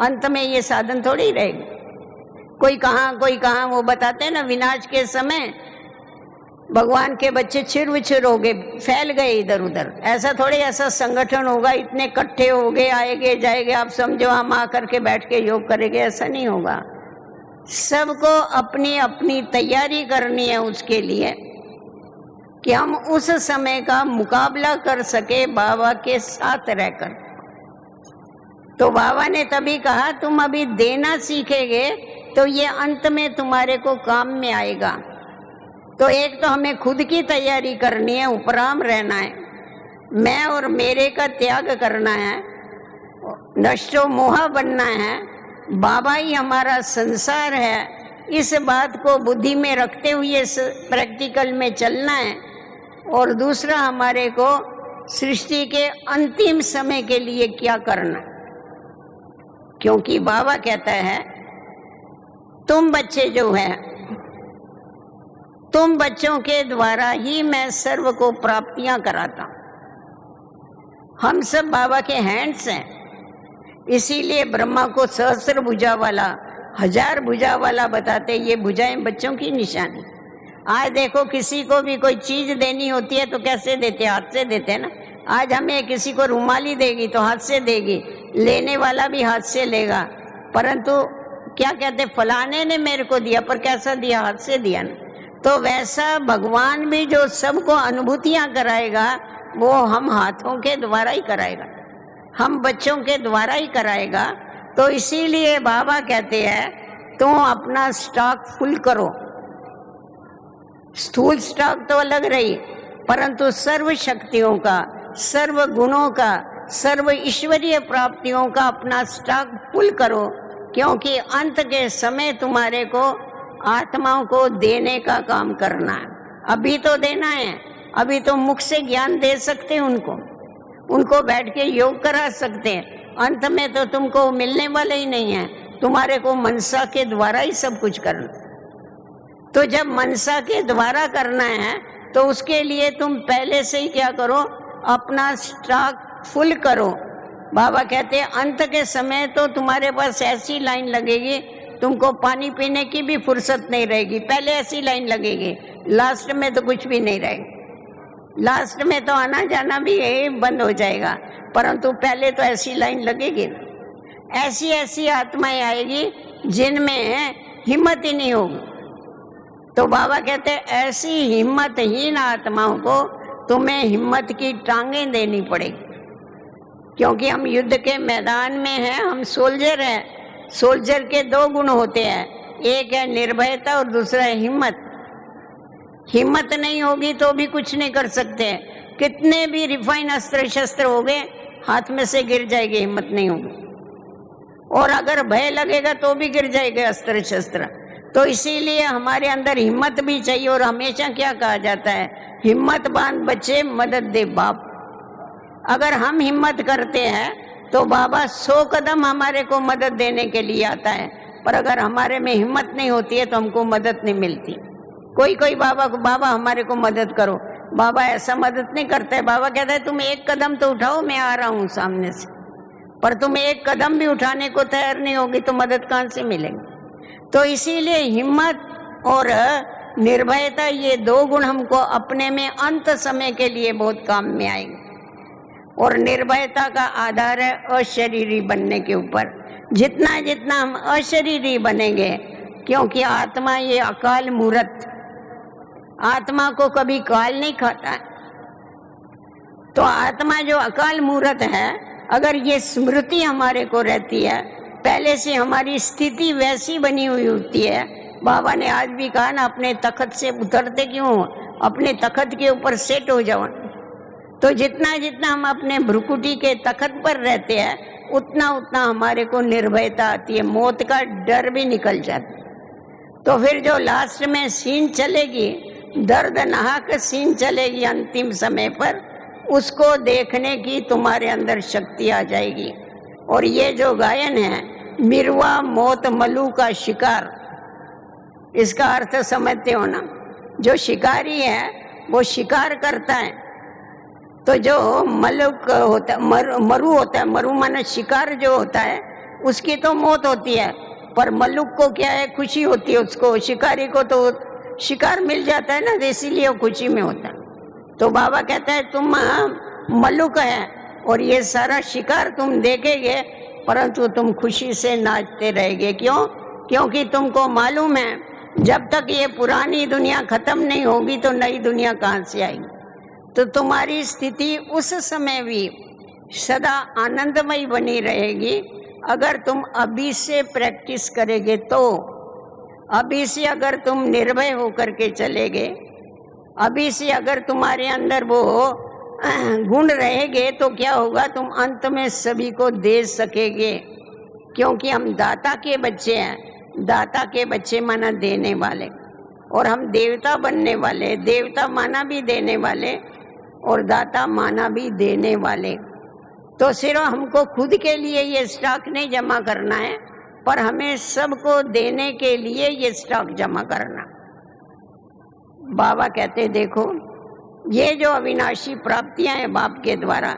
A: अंत में ये साधन थोड़ी ही रहेगा। कोई कहाँ वो बताते हैं ना, विनाश के समय भगवान के बच्चे छिर विछिर हो गए, फैल गए इधर उधर। ऐसा थोड़ी, ऐसा संगठन होगा, इतने इकट्ठे हो गए, आएंगे जाएंगे, आप समझो हम आकर के बैठ के योग करेंगे, ऐसा नहीं होगा। सबको अपनी अपनी तैयारी करनी है उसके लिए कि हम उस समय का मुकाबला कर सके बाबा के साथ रहकर। तो बाबा ने तभी कहा तुम अभी देना सीखेंगे तो ये अंत में तुम्हारे को काम में आएगा। तो एक तो हमें खुद की तैयारी करनी है, उपराम रहना है, मैं और मेरे का त्याग करना है, नष्टो मोहा बनना है, बाबा ही हमारा संसार है, इस बात को बुद्धि में रखते हुए प्रैक्टिकल में चलना है। और दूसरा, हमारे को सृष्टि के अंतिम समय के लिए क्या करना, क्योंकि बाबा कहता है तुम बच्चे जो है, तुम बच्चों के द्वारा ही मैं सर्व को प्राप्तियां कराता। हम सब बाबा के हैंड्स हैं। इसीलिए ब्रह्मा को सहस्र भुजा वाला, 1000 भुजा वाला बताते, ये भुजाएं बच्चों की निशानी। आज देखो किसी को भी कोई चीज देनी होती है तो कैसे देते, हाथ से देते हैं ना। आज हमें किसी को रुमाली देगी तो हाथ से देगी, लेने वाला भी हाथ से लेगा। परंतु क्या कहते, फलाने ने मेरे को दिया, पर कैसा दिया, हाथ से दिया ना। तो वैसा भगवान भी जो सबको अनुभूतियां कराएगा वो हम हाथों के द्वारा ही कराएगा, हम बच्चों के द्वारा ही कराएगा। तो इसीलिए बाबा कहते हैं तुम अपना स्टॉक फुल करो। स्थूल स्टॉक तो अलग रही, परंतु सर्व शक्तियों का, सर्व गुणों का, सर्व ईश्वरीय प्राप्तियों का अपना स्टॉक फुल करो, क्योंकि अंत के समय तुम्हारे को आत्माओं को देने का काम करना है। अभी तो देना है, अभी तो मुख से ज्ञान दे सकते हैं उनको बैठ के योग करा सकते हैं। अंत में तो तुमको मिलने वाले ही नहीं है, तुम्हारे को मनसा के द्वारा ही सब कुछ करना। तो जब मनसा के द्वारा करना है तो उसके लिए तुम पहले से ही क्या करो, अपना स्टॉक फुल करो। बाबा कहते हैं अंत के समय तो तुम्हारे पास ऐसी लाइन लगेगी, तुमको पानी पीने की भी फुर्सत नहीं रहेगी। पहले ऐसी लाइन लगेगी, लास्ट में तो कुछ भी नहीं रहेगा। लास्ट में तो आना जाना भी बंद हो जाएगा, परंतु पहले तो ऐसी लाइन लगेगी। ऐसी ऐसी आत्माएं आएगी जिनमें हिम्मत ही नहीं होगी। तो बाबा कहते हैं ऐसी हिम्मतहीन आत्माओं को तुम्हें हिम्मत की टांगें देनी पड़ेगी, क्योंकि हम युद्ध के मैदान में हैं, हम सोल्जर हैं। सोल्जर के 2 गुण होते हैं, एक है निर्भयता और दूसरा है हिम्मत। हिम्मत नहीं होगी तो भी कुछ नहीं कर सकते। कितने भी रिफाइन अस्त्र शस्त्र हो गए, हाथ में से गिर जाएगी, हिम्मत नहीं होगी। और अगर भय लगेगा तो भी गिर जाएगा अस्त्र शस्त्र। तो इसीलिए हमारे अंदर हिम्मत भी चाहिए। और हमेशा क्या कहा जाता है, हिम्मत बांध बच्चे मदद दे बाप। अगर हम हिम्मत करते हैं तो बाबा 100 कदम हमारे को मदद देने के लिए आता है, पर अगर हमारे में हिम्मत नहीं होती है तो हमको मदद नहीं मिलती। कोई बाबा को, बाबा हमारे को मदद करो, बाबा ऐसा मदद नहीं करता है। बाबा कहता है तुम 1 कदम तो उठाओ, मैं आ रहा हूँ सामने से। पर तुम 1 कदम भी उठाने को तैयार नहीं होगी तो मदद कहाँ से मिलेगी। तो इसीलिए हिम्मत और निर्भयता, ये 2 गुण हमको अपने में अंत समय के लिए बहुत काम में आएंगे। और निर्भयता का आधार है अशरीरी बनने के ऊपर। जितना जितना हम अशरीरी बनेंगे, क्योंकि आत्मा ये अकाल मूर्त, आत्मा को कभी काल नहीं खाता। तो आत्मा जो अकाल मूर्त है, अगर ये स्मृति हमारे को रहती है पहले से हमारी स्थिति वैसी बनी हुई होती है। बाबा ने आज भी कहा ना, अपने तख्त से उतरते क्यों, अपने तख्त के ऊपर सेट हो जाओ। तो जितना जितना हम अपने भ्रुकुटी के तख्त पर रहते हैं उतना उतना हमारे को निर्भयता आती है, मौत का डर भी निकल जाता है। तो फिर जो लास्ट में सीन चलेगी, दर्दनाक सीन चलेगी अंतिम समय पर, उसको देखने की तुम्हारे अंदर शक्ति आ जाएगी। और ये जो गायन है, मिरवा मौत मलू का शिकार, इसका अर्थ समझते हो ना। जो शिकारी है वो शिकार करता है, तो जो मलुक होता है, मरु होता है, मरु माने शिकार जो होता है, उसकी तो मौत होती है। पर मलुक को क्या है, खुशी होती है उसको, शिकारी को तो शिकार मिल जाता है ना, इसीलिए वो खुशी में होता है। तो बाबा कहता है तुम मलुक है और ये सारा शिकार तुम देखेंगे, परंतु तुम खुशी से नाचते रहेंगे। क्यों? क्योंकि तुमको मालूम है जब तक ये पुरानी दुनिया खत्म नहीं होगी तो नई दुनिया कहाँ से आएगी। तो तुम्हारी स्थिति उस समय भी सदा आनंदमय बनी रहेगी अगर तुम अभी से प्रैक्टिस करेंगे। तो अभी से अगर तुम निर्भय होकर के चलेगे, अभी से अगर तुम्हारे अंदर वो गुण रहेंगे, तो क्या होगा, तुम अंत में सभी को दे सकेंगे। क्योंकि हम दाता के बच्चे हैं। दाता के बच्चे माना देने वाले, और हम देवता बनने वाले। देवता माना भी देने वाले और दाता माना भी देने वाले। तो सिर्फ हमको खुद के लिए ये स्टॉक नहीं जमा करना है, पर हमें सबको देने के लिए ये स्टॉक जमा करना। बाबा कहते देखो, ये जो अविनाशी प्राप्तियां हैं बाप के द्वारा,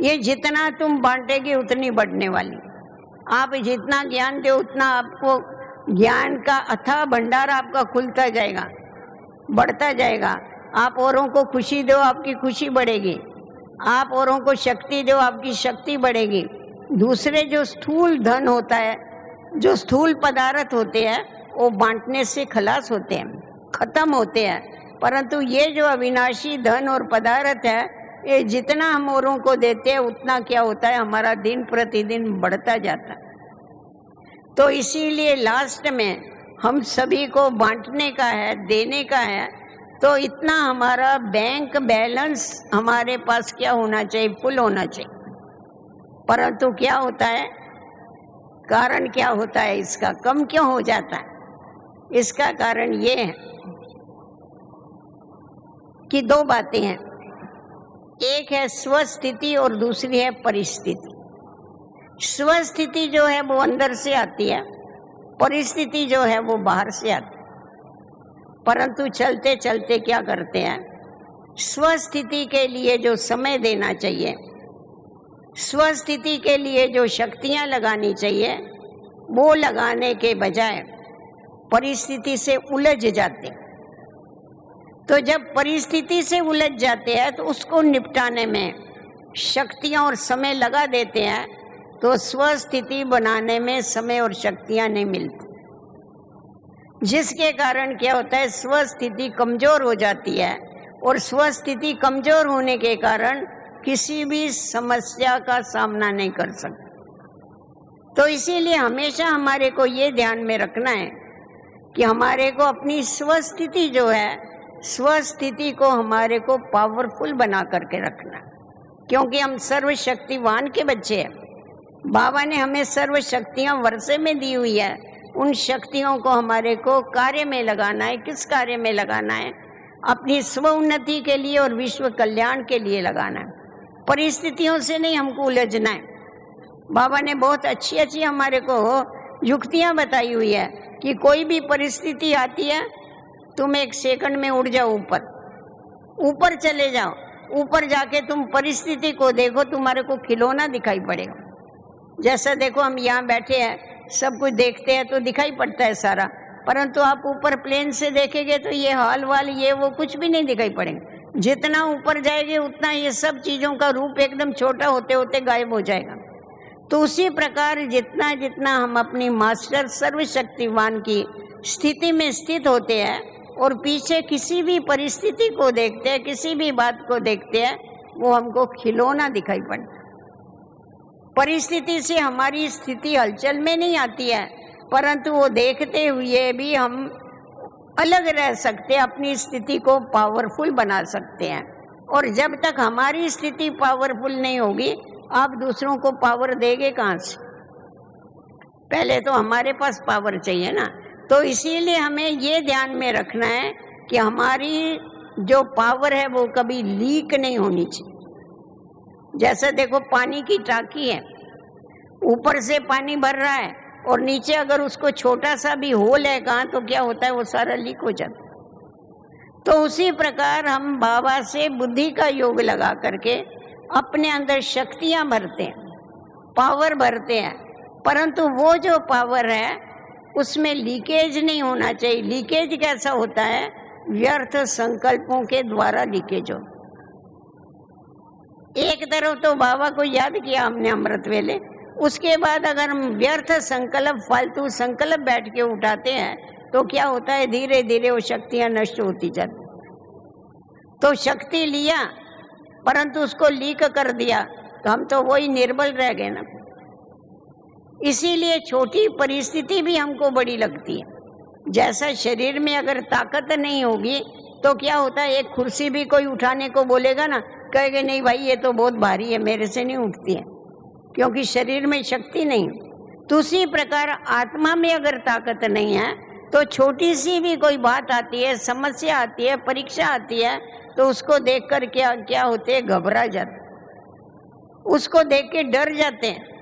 A: ये जितना तुम बांटेगे उतनी बढ़ने वाली। आप जितना ज्ञान दो उतना आपको ज्ञान का अथाह भंडार आपका खुलता जाएगा, बढ़ता जाएगा। आप औरों को खुशी दो, आपकी खुशी बढ़ेगी। आप औरों को शक्ति दो, आपकी शक्ति बढ़ेगी। दूसरे जो स्थूल धन होता है, जो स्थूल पदार्थ होते हैं, वो बांटने से खलास होते हैं, खत्म होते हैं। परंतु ये जो अविनाशी धन और पदार्थ है, ये जितना हम औरों को देते हैं उतना क्या होता है, हमारा दिन प्रतिदिन बढ़ता जाता है। तो इसीलिए लास्ट में हम सभी को बांटने का है, देने का है। तो इतना हमारा बैंक बैलेंस हमारे पास क्या होना चाहिए, फुल होना चाहिए। परंतु क्या होता है, कारण क्या होता है इसका, कम क्यों हो जाता है? इसका कारण ये है कि दो बातें हैं। एक है स्वस्थिति और दूसरी है परिस्थिति। स्वस्थिति जो है वो अंदर से आती है, परिस्थिति जो है वो बाहर से आती है। परंतु चलते चलते क्या करते हैं, स्वस्थिति के लिए जो समय देना चाहिए, स्वस्थिति के लिए जो शक्तियां लगानी चाहिए, वो लगाने के बजाय परिस्थिति से उलझ जाते। तो जब परिस्थिति से उलझ जाते हैं तो उसको निपटाने में शक्तियां और समय लगा देते हैं, तो स्वस्थिति बनाने में समय और शक्तियां नहीं मिलती। जिसके कारण क्या होता है, स्वस्थिति कमजोर हो जाती है, और स्वस्थिति कमजोर होने के कारण किसी भी समस्या का सामना नहीं कर सकते। तो इसीलिए हमेशा हमारे को ये ध्यान में रखना है कि हमारे को अपनी स्वस्थिति जो है, स्वस्थिति को हमारे को पावरफुल बना करके रखना, क्योंकि हम सर्वशक्तिवान के बच्चे हैं। बाबा ने हमें सर्व शक्तियां वर्षे में दी हुई है। उन शक्तियों को हमारे को कार्य में लगाना है। किस कार्य में लगाना है? अपनी स्व उन्नति के लिए और विश्व कल्याण के लिए लगाना है। परिस्थितियों से नहीं हमको उलझना है। बाबा ने बहुत अच्छी अच्छी हमारे को युक्तियां बताई हुई है कि कोई भी परिस्थिति आती है, तुम एक सेकंड में उड़ जाओ, ऊपर चले जाओ। ऊपर जाके तुम परिस्थिति को देखो, तुम्हारे को खिलौना दिखाई पड़ेगा। जैसा देखो हम यहाँ बैठे हैं, सब कुछ देखते हैं तो दिखाई पड़ता है सारा, परंतु आप ऊपर प्लेन से देखेंगे तो ये हॉल वाल ये वो कुछ भी नहीं दिखाई पड़ेगा। जितना ऊपर जाएंगे उतना ये सब चीज़ों का रूप एकदम छोटा होते होते गायब हो जाएगा। तो उसी प्रकार जितना जितना हम अपनी मास्टर सर्वशक्तिवान की स्थिति में स्थित होते हैं और पीछे किसी भी परिस्थिति को देखते हैं, किसी भी बात को देखते हैं, वो हमको खिलौना दिखाई पड़ता है। परिस्थिति से हमारी स्थिति हलचल में नहीं आती है, परंतु वो देखते हुए भी हम अलग रह सकते हैं, अपनी स्थिति को पावरफुल बना सकते हैं। और जब तक हमारी स्थिति पावरफुल नहीं होगी, आप दूसरों को पावर देंगे कहाँ से? पहले तो हमारे पास पावर चाहिए ना। तो इसीलिए हमें ये ध्यान में रखना है कि हमारी जो पावर है वो कभी लीक नहीं होनी चाहिए। जैसे देखो, पानी की टांकी है, ऊपर से पानी भर रहा है और नीचे अगर उसको छोटा सा भी होल है कहाँ, तो क्या होता है, वो सारा लीक हो जाता है। तो उसी प्रकार हम बाबा से बुद्धि का योग लगा करके अपने अंदर शक्तियां भरते हैं, पावर भरते हैं, परंतु वो जो पावर है उसमें लीकेज नहीं होना चाहिए। लीकेज कैसा होता है? व्यर्थ संकल्पों के द्वारा लीकेज हो। एक तरफ तो बाबा को याद किया हमने अमृत वेले, उसके बाद अगर हम व्यर्थ संकल्प, फालतू संकल्प बैठ के उठाते हैं तो क्या होता है, धीरे धीरे वो शक्तियां नष्ट होती जाती। तो शक्ति लिया परंतु उसको लीक कर दिया तो हम तो वही निर्बल रह गए ना। इसीलिए छोटी परिस्थिति भी हमको बड़ी लगती है। जैसा शरीर में अगर ताकत नहीं होगी तो क्या होता है, एक कुर्सी भी कोई उठाने को बोलेगा ना, कहेंगे नहीं भाई ये तो बहुत भारी है, मेरे से नहीं उठती है, क्योंकि शरीर में शक्ति नहीं। तो उसी प्रकार आत्मा में अगर ताकत नहीं है तो छोटी सी भी कोई बात आती है, समस्या आती है, परीक्षा आती है, तो उसको देखकर क्या क्या होते हैं, घबरा जाते, उसको देख के डर जाते हैं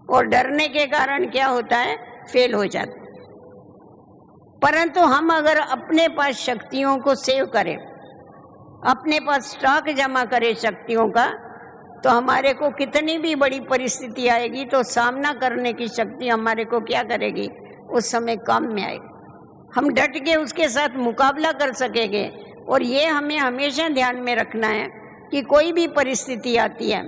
A: और डरने के कारण क्या होता है, फेल हो जाते। परंतु हम अगर अपने पास शक्तियों को सेव करें, अपने पास स्टॉक जमा करें शक्तियों का, तो हमारे को कितनी भी बड़ी परिस्थिति आएगी तो सामना करने की शक्ति हमारे को क्या करेगी, उस समय काम में आएगी। हम डट के उसके साथ मुकाबला कर सकेंगे। और ये हमें हमेशा ध्यान में रखना है कि कोई भी परिस्थिति आती है,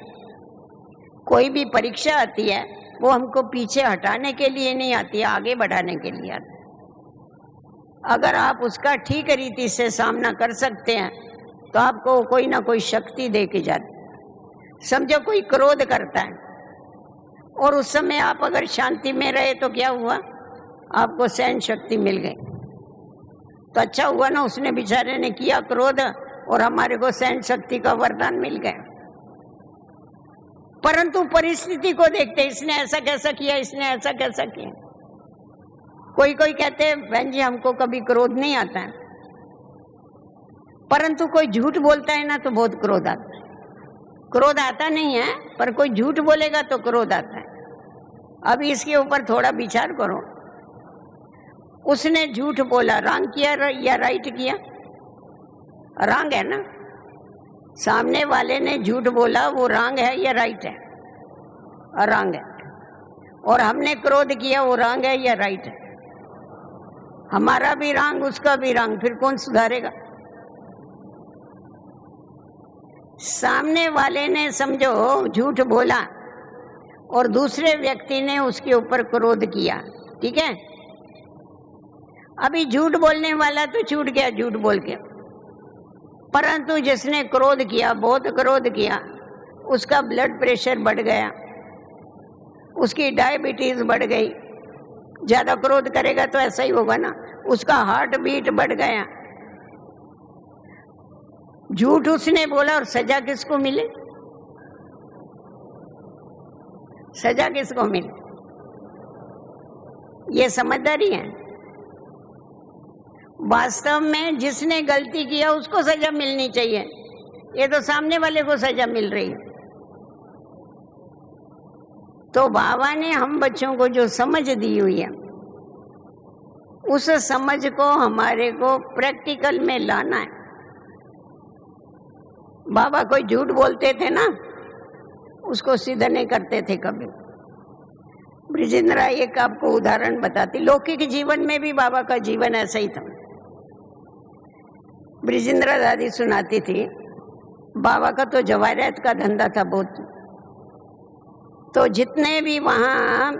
A: कोई भी परीक्षा आती है, वो हमको पीछे हटाने के लिए नहीं आती है, आगे बढ़ाने के लिए आती है। अगर आप उसका ठीक रीति से सामना कर सकते हैं तो आपको कोई ना कोई शक्ति दे के जाती। समझो कोई क्रोध करता है और उस समय आप अगर शांति में रहे तो क्या हुआ, आपको सहन शक्ति मिल गई। तो अच्छा हुआ ना, उसने बेचारे ने किया क्रोध और हमारे को सहन शक्ति का वरदान मिल गया। परंतु परिस्थिति को देखते, इसने ऐसा कैसा किया, इसने ऐसा कैसा किया। कोई कोई कहते हैं बहन जी हमको कभी क्रोध नहीं आता है, परंतु कोई झूठ बोलता है ना तो बहुत क्रोध आता है। क्रोध आता नहीं है, पर कोई झूठ बोलेगा तो क्रोध आता है। अभी इसके ऊपर थोड़ा विचार करो, उसने झूठ बोला, रॉन्ग किया या राइट किया? रॉन्ग है ना। सामने वाले ने झूठ बोला, वो रॉन्ग है या राइट है? रॉन्ग है। और हमने क्रोध किया, वो रॉन्ग है या राइट है? हमारा भी रॉन्ग, उसका भी रॉन्ग, फिर कौन सुधारेगा? सामने वाले ने समझो झूठ बोला और दूसरे व्यक्ति ने उसके ऊपर क्रोध किया, ठीक है। अभी झूठ बोलने वाला तो छूट गया झूठ बोल के, परंतु जिसने क्रोध किया, बहुत क्रोध किया, उसका ब्लड प्रेशर बढ़ गया, उसकी डायबिटीज बढ़ गई। ज्यादा क्रोध करेगा तो ऐसा ही होगा ना, उसका हार्ट बीट बढ़ गया। झूठ उसने बोला और सजा किसको मिले? सजा किसको मिले? ये समझदारी है। वास्तव में जिसने गलती किया उसको सजा मिलनी चाहिए, ये तो सामने वाले को सजा मिल रही है। तो बाबा ने हम बच्चों को जो समझ दी हुई है, उस समझ को हमारे को प्रैक्टिकल में लाना है। बाबा कोई झूठ बोलते थे ना, उसको सिद्ध नहीं करते थे कभी। ब्रिजेंद्रा एक आपको उदाहरण बताती, लौकिक जीवन में भी बाबा का जीवन ऐसा ही था। ब्रिजेंद्रा दादी सुनाती थी, बाबा का तो जवाहरात का धंधा था बहुत। तो जितने भी वहाँ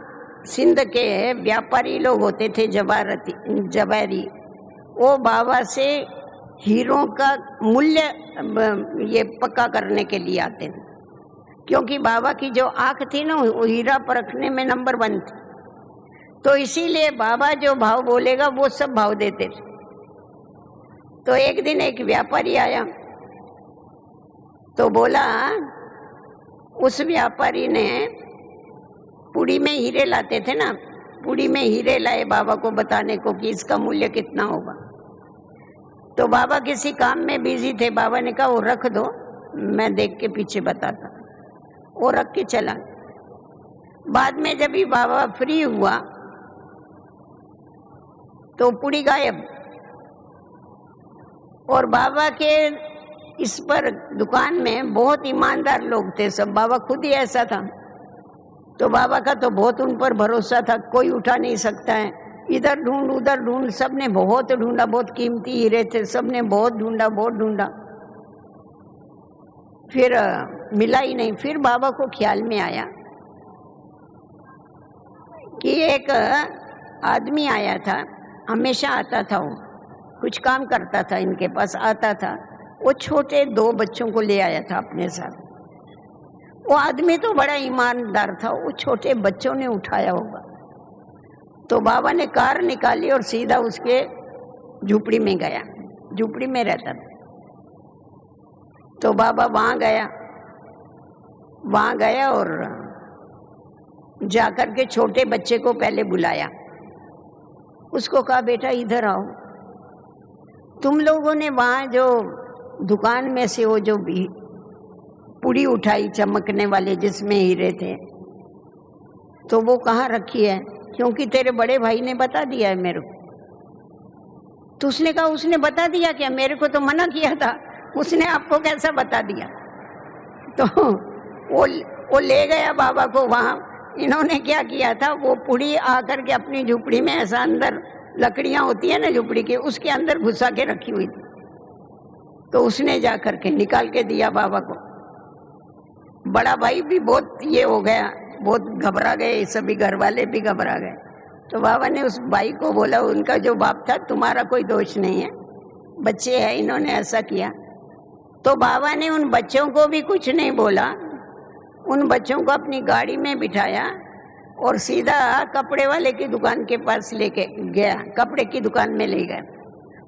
A: सिंध के व्यापारी लोग होते थे, जवारी, वो बाबा से हीरों का मूल्य ये पक्का करने के लिए आते थे। क्योंकि बाबा की जो आंख थी ना वो हीरा परखने में नंबर 1 थी। तो इसीलिए बाबा जो भाव बोलेगा वो सब भाव देते थे। तो एक दिन एक व्यापारी आया तो बोला, उस व्यापारी ने पुड़ी में हीरे लाते थे ना, पुड़ी में हीरे लाए बाबा को बताने को कि इसका मूल्य कितना होगा। तो बाबा किसी काम में बिजी थे। बाबा ने कहा वो रख दो, मैं देख के पीछे बताता। वो रख के चला। बाद में जब भी बाबा फ्री हुआ तो पुड़ी गायब। और बाबा के इस पर दुकान में बहुत ईमानदार लोग थे सब, बाबा खुद ही ऐसा था। तो बाबा का तो बहुत उन पर भरोसा था, कोई उठा नहीं सकता है। इधर ढूंढ उधर ढूंढ, सबने बहुत ढूंढा, बहुत कीमती हीरे थे, सबने बहुत ढूंढा, फिर मिला ही नहीं। फिर बाबा को ख्याल में आया कि एक आदमी आया था, हमेशा आता था, वो कुछ काम करता था, इनके पास आता था। वो छोटे 2 बच्चों को ले आया था अपने साथ। वो आदमी तो बड़ा ईमानदार था, वो छोटे बच्चों ने उठाया होगा। तो बाबा ने कार निकाली और सीधा उसके झुपड़ी में गया, झुपड़ी में रहता था। तो बाबा वहां गया और जाकर के छोटे बच्चे को पहले बुलाया। उसको कहा, बेटा इधर आओ। तुम लोगों ने वहां जो दुकान में से वो जो भी पुड़ी उठाई चमकने वाले जिसमें हीरे थे, तो वो कहाँ रखी है? क्योंकि तेरे बड़े भाई ने बता दिया है मेरे को। तो उसने कहा, उसने बता दिया क्या? मेरे को तो मना किया था, उसने आपको कैसा बता दिया? तो वो ले गया बाबा को वहां। इन्होंने क्या किया था, वो पुड़ी आकर के अपनी झुपड़ी में ऐसा अंदर लकड़ियां होती है ना झुपड़ी के, उसके अंदर घुसा के रखी हुई थी। तो उसने जा करके निकाल के दिया बाबा को। बड़ा भाई भी बहुत ये हो गया, बहुत घबरा गए, सभी घर वाले भी घबरा गए। तो बाबा ने उस भाई को बोला, उनका जो बाप था, तुम्हारा कोई दोष नहीं है, बच्चे हैं, इन्होंने ऐसा किया। तो बाबा ने उन बच्चों को भी कुछ नहीं बोला, उन बच्चों को अपनी गाड़ी में बिठाया और सीधा कपड़े वाले की दुकान के पास लेके गया, कपड़े की दुकान में ले गए।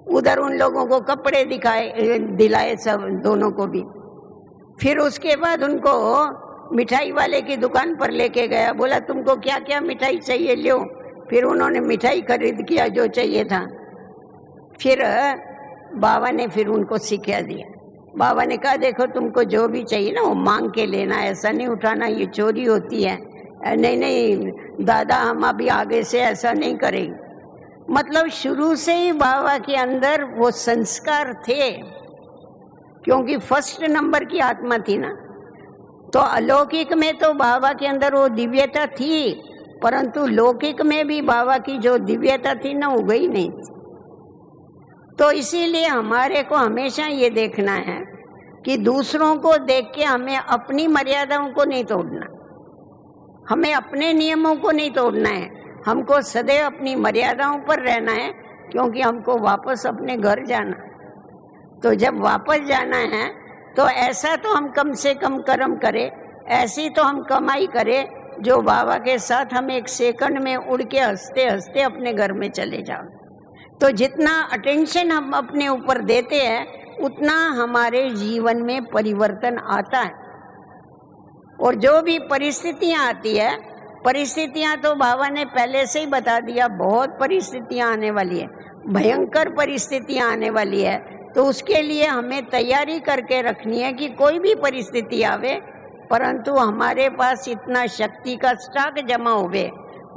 A: उधर उन लोगों को कपड़े दिलाए सब, दोनों को भी। फिर उसके बाद उनको मिठाई वाले की दुकान पर लेके गया, बोला तुमको क्या क्या मिठाई चाहिए लो। फिर उन्होंने मिठाई खरीद किया जो चाहिए था। फिर बाबा ने फिर उनको सिखा दिया। बाबा ने कहा, देखो तुमको जो भी चाहिए ना वो मांग के लेना, ऐसा नहीं उठाना, ये चोरी होती है। नहीं दादा, हम अभी आगे से ऐसा नहीं करेंगे। मतलब शुरू से ही बाबा के अंदर वो संस्कार थे, क्योंकि फर्स्ट नंबर की आत्मा थी ना। तो अलौकिक में तो बाबा के अंदर वो दिव्यता थी, परंतु लौकिक में भी बाबा की जो दिव्यता थी ना वो गई नहीं। तो इसीलिए हमारे को हमेशा ये देखना है कि दूसरों को देख के हमें अपनी मर्यादाओं को नहीं तोड़ना, हमें अपने नियमों को नहीं तोड़ना है। हमको सदैव अपनी मर्यादाओं पर रहना है, क्योंकि हमको वापस अपने घर जाना। तो जब वापस जाना है तो ऐसा तो हम कम से कम कर्म करें, ऐसी तो हम कमाई करें जो बाबा के साथ हम एक सेकंड में उड़ के हंसते हंसते अपने घर में चले जाओ। तो जितना अटेंशन हम अपने ऊपर देते हैं उतना हमारे जीवन में परिवर्तन आता है। और जो भी परिस्थितियां आती है, परिस्थितियां तो बाबा ने पहले से ही बता दिया, बहुत परिस्थितियां आने वाली है, भयंकर परिस्थितियां आने वाली है। तो उसके लिए हमें तैयारी करके रखनी है कि कोई भी परिस्थिति आवे, परंतु हमारे पास इतना शक्ति का स्टॉक जमा होवे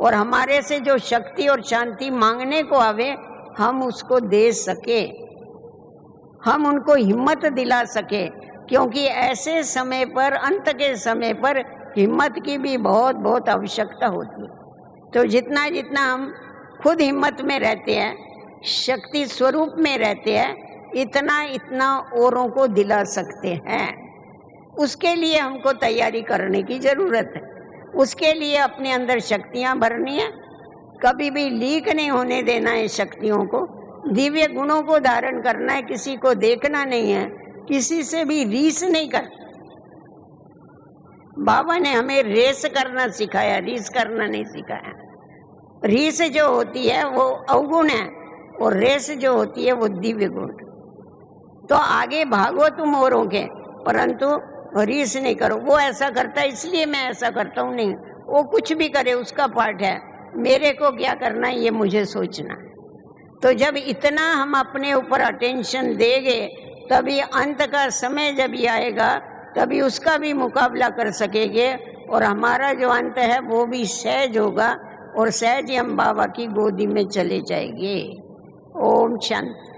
A: और हमारे से जो शक्ति और शांति मांगने को आवे हम उसको दे सके, हम उनको हिम्मत दिला सके। क्योंकि ऐसे समय पर, अंत के समय पर हिम्मत की भी बहुत बहुत आवश्यकता होती है। तो जितना जितना हम खुद हिम्मत में रहते हैं, शक्ति स्वरूप में रहते हैं, इतना इतना औरों को दिला सकते हैं। उसके लिए हमको तैयारी करने की जरूरत है। उसके लिए अपने अंदर शक्तियां भरनी है, कभी भी लीक नहीं होने देना है शक्तियों को, दिव्य गुणों को धारण करना है, किसी को देखना नहीं है, किसी से भी रीस नहीं कर। बाबा ने हमें रेस करना सिखाया, रीस करना नहीं सिखाया। रीस जो होती है वो अवगुण है और रेस जो होती है वो दिव्य गुण। तो आगे भागो तुम औरों के, परंतु रीस नहीं करो। वो ऐसा करता है इसलिए मैं ऐसा करता हूँ, नहीं, वो कुछ भी करे उसका पार्ट है, मेरे को क्या करना है ये मुझे सोचना। तो जब इतना हम अपने ऊपर अटेंशन देंगे तभी अंत का समय जब ये आएगा तभी उसका भी मुकाबला कर सकेंगे और हमारा जो अंत है वो भी सहज होगा और सहज ही हम बाबा की गोदी में चले जाएंगे। ओम शांति।